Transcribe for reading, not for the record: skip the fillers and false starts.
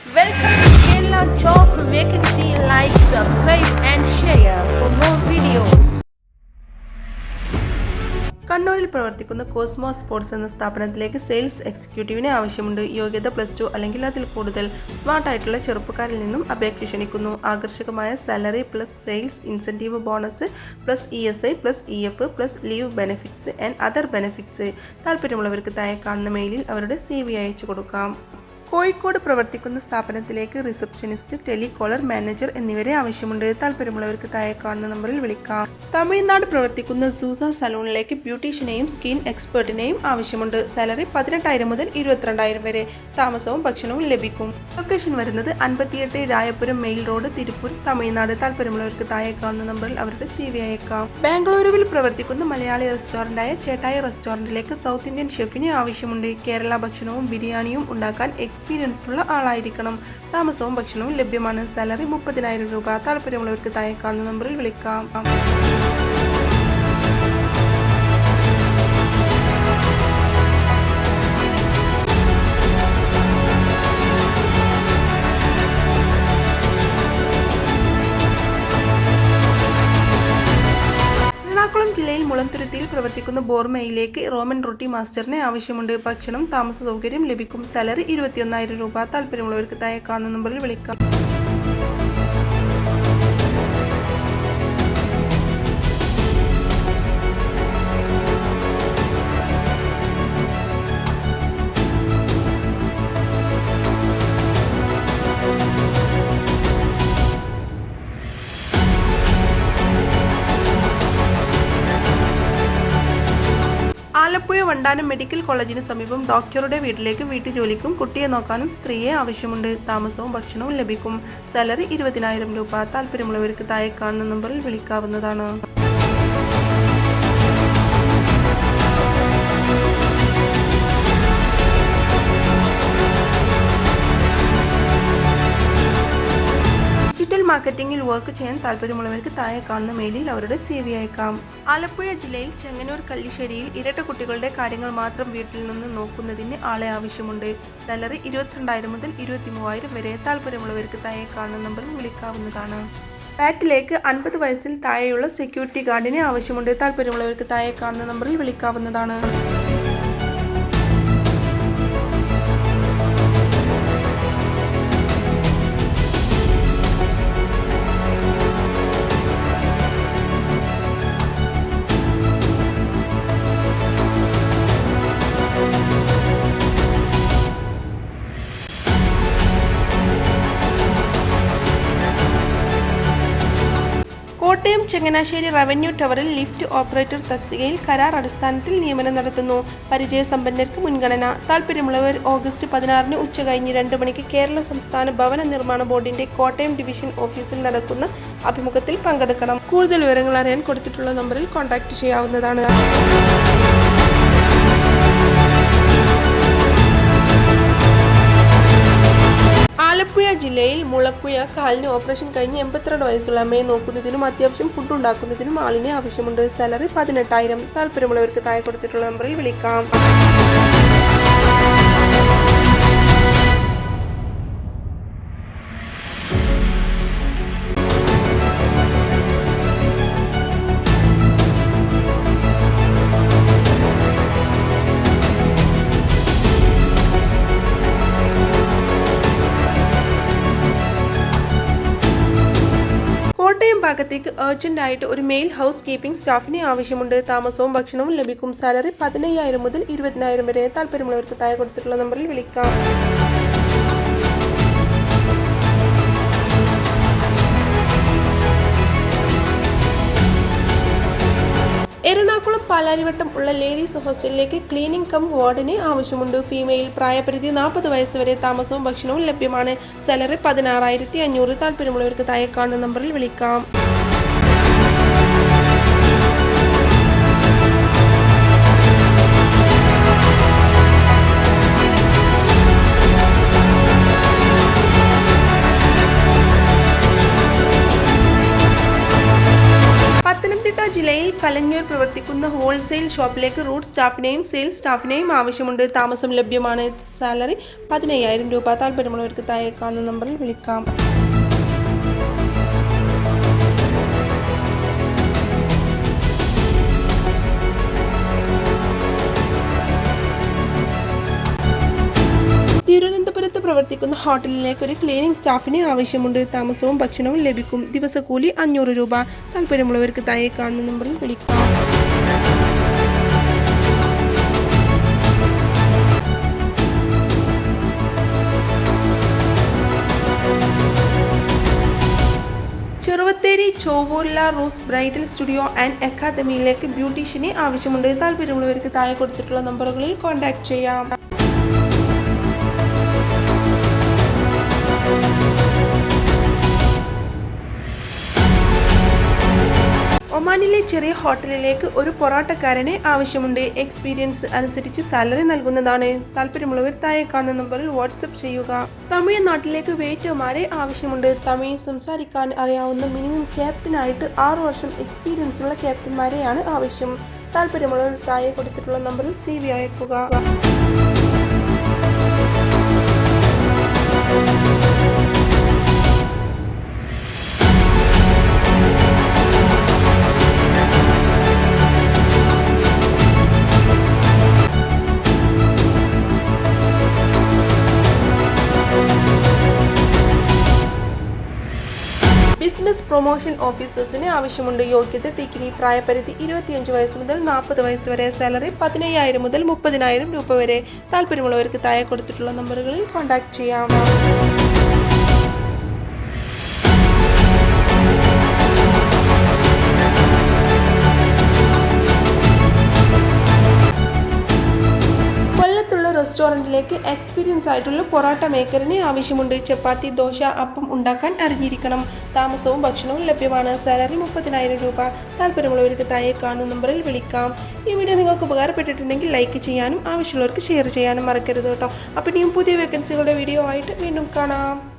Welcome to Kerala Job Vacancy. Like, subscribe and share for more videos. കണ്ണൂരിൽ പ്രവർത്തിക്കുന്ന cosmos sports എന്ന സ്ഥാപനത്തിലേക്ക് sales എക്സിക്യൂട്ടീവിനെ ആവശ്യമുണ്ട്. യോഗ്യത +2 അല്ലെങ്കിൽ അതിൽ കൂടുതൽ. സ്മാർട്ട് ആയിട്ടുള്ള ചെറുപ്പക്കാരിൽ നിന്നും അപേക്ഷ ക്ഷണിക്കുന്നു. ആകർഷകമായ salary plus sales incentive bonus plus ESI plus EF plus leave benefits and other benefits. താല്പര്യമുള്ളവർക്ക് താഴെ കാണുന്ന മെയിലിൽ അവരുടെ CV അയച്ചു കൊടുക്കാം. കോഴിക്കോട് പ്രവർത്തിക്കുന്ന സ്ഥാപനത്തിലേക്ക് റിസപ്ഷനിസ്റ്റ്, ടെലികോളർ, മാനേജർ എന്നിവരെ ആവശ്യമുണ്ട്. താല്പര്യമുള്ളവർക്ക് താഴെ കാണുന്ന നമ്പറിൽ വിളിക്കാം. തമിഴ്നാട് പ്രവർത്തിക്കുന്ന സൂസ സലൂണിലേക്ക് ബ്യൂട്ടീഷ്യനെയും സ്കിൻ എക്സ്പേർട്ടിനെയും ആവശ്യമുണ്ട്. സാലറി 18,000 മുതൽ 22,000 വരെ. താമസവും ഭക്ഷണവും ലഭിക്കും. ലൊക്കേഷൻ വരുന്നത് 58 രായപുരം മെയിൽ റോഡ്, തിരുപ്പൂർ, തമിഴ്നാട്. താല്പര്യമുള്ളവർക്ക് താഴെ കാണുന്ന നമ്പറിൽ അവരുടെ CV അയക്കാം. ബാംഗ്ലൂരുവിൽ പ്രവർത്തിക്കുന്ന മലയാളി റെസ്റ്റോറന്റായ ചേട്ടായി റെസ്റ്റോറന്റിലേക്ക് സൗത്ത് ഇന്ത്യൻ ഷെഫിനെ ആവശ്യമുണ്ട്. കേരള ഭക്ഷണവും ബിരിയാണിയും ഉണ്ടാക്കാൻ എക്സ്പീരിയൻസ് ഉള്ള ആളായിരിക്കണം. താമസവും ഭക്ഷണവും ലഭ്യമാണ്. സാലറി 30,000 രൂപ. താല്പര്യമുള്ളവർക്ക് താഴെ കാണുന്ന നമ്പറിൽ വിളിക്കാം. എറണാകുളം ജില്ലയിൽ മുളന്തുരുത്തിയിൽ പ്രവർത്തിക്കുന്ന ബോർമയിലേക്ക് റോമൻ റൊട്ടി മാസ്റ്ററിനെ ആവശ്യമുണ്ട്. ഭക്ഷണം, താമസ സൗകര്യം ലഭിക്കും. സാലറി 21,000 രൂപ. താല്പര്യമുള്ളവർക്ക് താഴെ കാണുന്ന നമ്പറിൽ വിളിക്കാം. ആലപ്പുഴ വണ്ടാനം മെഡിക്കൽ കോളേജിന് സമീപം ഡോക്ടറുടെ വീട്ടിലേക്ക് വീട്ടുജോലിക്കും കുട്ടിയെ നോക്കാനും സ്ത്രീയെ ആവശ്യമുണ്ട്. താമസവും ഭക്ഷണവും ലഭിക്കും. സാലറി 20,000 രൂപ. താല്പര്യമുള്ളവർക്ക് താഴെ കാണുന്ന നമ്പറിൽ വിളിക്കാവുന്നതാണ്. ഡിജിറ്റൽ മാർക്കറ്റിംഗിൽ വർക്ക് ചെയ്യാൻ താല്പര്യമുള്ളവർക്ക് താഴെ കാണുന്ന മെയിലിൽ അവരുടെ CV അയക്കാം. ആലപ്പുഴ ജില്ലയിൽ ചെങ്ങന്നൂർ കല്ലിശ്ശേരിയിൽ ഇരട്ട കുട്ടികളുടെ കാര്യങ്ങൾ മാത്രം വീട്ടിൽ നിന്ന് നോക്കുന്നതിന് ആളെ ആവശ്യമുണ്ട്. സാലറി 22,000 മുതൽ 23,000 വരെ. താല്പര്യമുള്ളവർക്ക് താഴെ കാണുന്ന നമ്പറിൽ വിളിക്കാവുന്നതാണ്. ഫ്ലാറ്റിലേക്ക് 50 വയസ്സിൽ താഴെയുള്ള സെക്യൂരിറ്റി ഗാർഡിനെ ആവശ്യമുണ്ട്. താല്പര്യമുള്ളവർക്ക് താഴെ കാണുന്ന നമ്പറിൽ വിളിക്കാവുന്നതാണ്. കോട്ടയം ചങ്ങനാശ്ശേരി റവന്യൂ ടവറിൽ ലിഫ്റ്റ് ഓപ്പറേറ്റർ തസ്തികയിൽ കരാർ അടിസ്ഥാനത്തിൽ നിയമനം നടത്തുന്നു. പരിചയസമ്പന്നർക്ക് മുൻഗണന. താല്പര്യമുള്ളവർ ഓഗസ്റ്റ് 16 ഉച്ചകഴിഞ്ഞ് 2 മണിക്ക് കേരള സംസ്ഥാന ഭവന നിർമ്മാണ ബോർഡിന്റെ കോട്ടയം ഡിവിഷൻ ഓഫീസിൽ നടക്കുന്ന അഭിമുഖത്തിൽ പങ്കെടുക്കണം. കൂടുതൽ വിവരങ്ങൾ അറിയാൻ കൊടുത്തിട്ടുള്ള നമ്പറിൽ കോൺടാക്ട് ചെയ്യാവുന്നതാണ്. ആലപ്പുഴ ജില്ലയിൽ മുളക്കുഴ കാലിന് ഓപ്പറേഷൻ കഴിഞ്ഞ് 82 വയസ്സുള്ള അമ്മയെ നോക്കുന്നതിനും അത്യാവശ്യം ഫുഡ് ഉണ്ടാക്കുന്നതിനും ആളിനെ ആവശ്യമുണ്ട്. സാലറി 18,000. താല്പര്യമുള്ളവർക്ക് താഴെ കൊടുത്തിട്ടുള്ള നമ്പറിൽ വിളിക്കാം. കോട്ടയം ഭാഗത്തേക്ക് അർജന്റായിട്ട് ഒരു മെയിൽ ഹൗസ് കീപ്പിംഗ് സ്റ്റാഫിനെ ആവശ്യമുണ്ട്. താമസവും ഭക്ഷണവും ലഭിക്കും. സാലറി 15,000 മുതൽ 20,000 വരെ. താല്പര്യമുള്ളവർക്ക് താഴെ കൊടുത്തിട്ടുള്ള നമ്പറിൽ വിളിക്കാം. എറണാകുളം പാലാരിവട്ടം ഉള്ള ലേഡീസ് ഹോസ്റ്റലിലേക്ക് ക്ലീനിംഗ് കം വാർഡിനെ ആവശ്യമുണ്ട്. ഫീമെയിൽ. പ്രായപരിധി 40 വയസ്സ് വരെ. താമസവും ഭക്ഷണവും ലഭ്യമാണ്. സാലറി 16,500. താല്പര്യമുള്ളവർക്ക് താഴെ കാണുന്ന നമ്പറിൽ വിളിക്കാം. ജില്ലയിൽ കലഞ്ഞൂർ പ്രവർത്തിക്കുന്ന ഹോൾസെയിൽ ഷോപ്പിലേക്ക് റൂട്ട് സ്റ്റാഫിനെയും സെയിൽസ് സ്റ്റാഫിനെയും ആവശ്യമുണ്ട്. താമസം ലഭ്യമാണ്. സാലറി 15,000 രൂപ. താല്പര്യമുള്ളവർക്ക് താഴെ കാണുന്ന നമ്പറിൽ വിളിക്കാം. തിരുവനന്തപുരത്ത് പ്രവർത്തിക്കുന്ന ഹോട്ടലിലേക്ക് ഒരു ക്ലീനിംഗ് സ്റ്റാഫിനെ ആവശ്യമുണ്ട്. താമസവും ഭക്ഷണവും ലഭിക്കും. ദിവസക്കൂലി 500 രൂപ. താല്പര്യമുള്ളവർക്ക് താഴെ കാണുന്ന നമ്പറിൽ വിളിക്കാം. ചെറുവത്തേരി ചോവൂർല റൂസ് ബ്രൈഡൽ സ്റ്റുഡിയോ ആൻഡ് അക്കാദമിയിലേക്ക് ബ്യൂട്ടീഷ്യനെ ആവശ്യമുണ്ട്. താല്പര്യമുള്ളവർക്ക് താഴെ കൊടുത്തിട്ടുള്ള നമ്പറുകളിൽ കോൺടാക്ട് ചെയ്യാം. ഒമാനിലെ ചെറിയ ഹോട്ടലിലേക്ക് ഒരു പൊറോട്ടക്കാരനെ ആവശ്യമുണ്ട്. എക്സ്പീരിയൻസ് അനുസരിച്ച് സാലറി നൽകുന്നതാണ്. താല്പര്യമുള്ളവർ താഴെ കാണുന്ന നമ്പറിൽ വാട്സപ്പ് ചെയ്യുക. തമിഴ്നാട്ടിലേക്ക് വെയിറ്റർമാരെ ആവശ്യമുണ്ട്. തമിഴ് സംസാരിക്കാൻ അറിയാവുന്ന മിനിമം ക്യാപ്റ്റനായിട്ട് 6 വർഷം എക്സ്പീരിയൻസ് ഉള്ള ക്യാപ്റ്റന്മാരെയാണ് ആവശ്യം. താല്പര്യമുള്ളവർ താഴെ കൊടുത്തിട്ടുള്ള നമ്പറിൽ CV അയക്കുക. ബിസിനസ് പ്രൊമോഷൻ ഓഫീസേഴ്സിന് ആവശ്യമുണ്ട്. യോഗ്യത ഡിഗ്രി. പ്രായപരിധി 25 വയസ്സ് മുതൽ 40 വയസ്സ് വരെ. സാലറി 15,000 മുതൽ 30,000 രൂപ വരെ. താല്പര്യമുള്ളവർക്ക് താഴെ കൊടുത്തിട്ടുള്ള നമ്പറുകളിൽ കോൺടാക്ട് ചെയ്യാം. റെസ്റ്റോറൻറ്റിലേക്ക് എക്സ്പീരിയൻസ് ആയിട്ടുള്ള പൊറോട്ട മേക്കറിന് ആവശ്യമുണ്ട്. ചപ്പാത്തി, ദോശ, അപ്പം ഉണ്ടാക്കാൻ അറിഞ്ഞിരിക്കണം. താമസവും ഭക്ഷണവും ലഭ്യമാണ്. സാലറി 30,000 രൂപ. താല്പര്യമുള്ളവർക്ക് താഴെ കാണുന്ന നമ്പറിൽ വിളിക്കാം. ഈ വീഡിയോ നിങ്ങൾക്ക് ഉപകാരപ്പെട്ടിട്ടുണ്ടെങ്കിൽ ലൈക്ക് ചെയ്യാനും ആവശ്യമുള്ളവർക്ക് ഷെയർ ചെയ്യാനും മറക്കരുത് കേട്ടോ. അപ്പോൾ ഇനിയും പുതിയ വേക്കൻസികളുടെ വീഡിയോ ആയിട്ട് വീണ്ടും കാണാം.